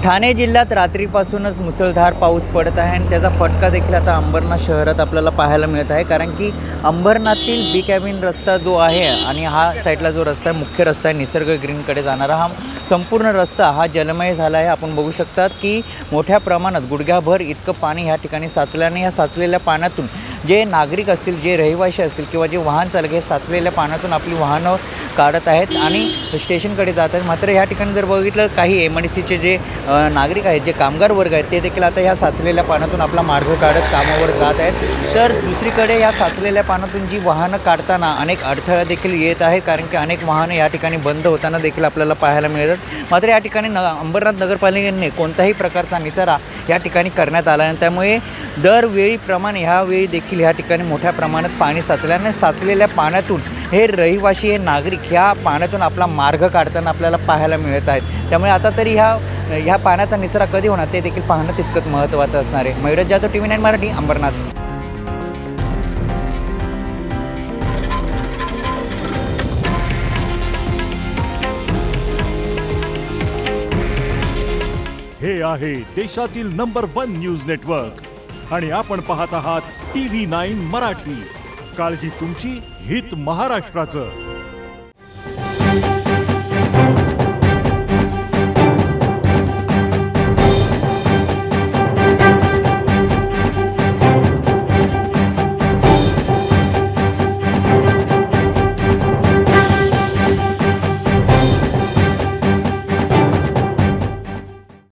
ठाणे जिल्ह्यात रात्रीपासूनच मुसळधार पाऊस पडत आहे आणि त्याचा फटका देखील आता अंबरनाथ शहरात आपल्याला पाहायला मिळत आहे। कारण की अंबरनाथतील बी कॅबिन रस्ता जो आहे आणि हा साईडला जो रस्ता आहे, मुख्य रस्ता आहे निसर्ग ग्रीनकडे जाणारा, हा संपूर्ण रस्ता हा जलमय झाला आहे। आपण बघू शकतात की मोठ्या प्रमाणात गुडघ्याभर इतकं पाणी ह्या ठिकाणी साचल्याने या साचलेल्या पाण्यातून जे नागरिक असतील, जे रहिवासी असतील किंवा जे वाहन चालक हे साचलेल्या पाण्यातून आपली वाहनं काढत आहेत आणि स्टेशनकडे जात आहेत। मात्र ह्या ठिकाणी जर बघितलं काही एमआयडीसीचे जे नागरिक आहेत, जे कामगार वर्ग आहेत, ते देखील आता ह्या साचलेल्या पाण्यातून आपला मार्ग काढत कामावर जात आहेत। तर दुसरीकडे या साचलेल्या पाण्यातून जी वाहनं काढताना अनेक अडथळे देखील येत आहेत, कारण की अनेक वाहनं या ठिकाणी बंद होताना देखील आपल्याला पाहायला मिळतात। मात्र या ठिकाणी अंबरनाथ नगरपालिकेने कोणत्याही प्रकारचा निचरा या ठिकाणी करण्यात आला आणि त्यामुळे दरवेळीप्रमाणे ह्यावेळी देखील ह्या ठिकाणी मोठ्या प्रमाणात पाणी साचल्याने साचलेल्या पाण्यातून हे रहिवासी, हे नागरिक ह्या पाण्यातून आपला मार्ग काढताना आपल्याला पाहायला मिळत आहेत। त्यामुळे आता तरी ह्या पाण्याचा निचरा कधी होणार ते देखील पाहणं तितकंच महत्त्वाचं असणार आहे। मयूर जाधव, TV9 मराठी, अंबरनाथ। हे आहे देशातील नंबर 1 न्यूज नेटवर्क आणि आपण पाहत आहात TV9 मराठी। काळजी तुमची, हित महाराष्ट्राचं।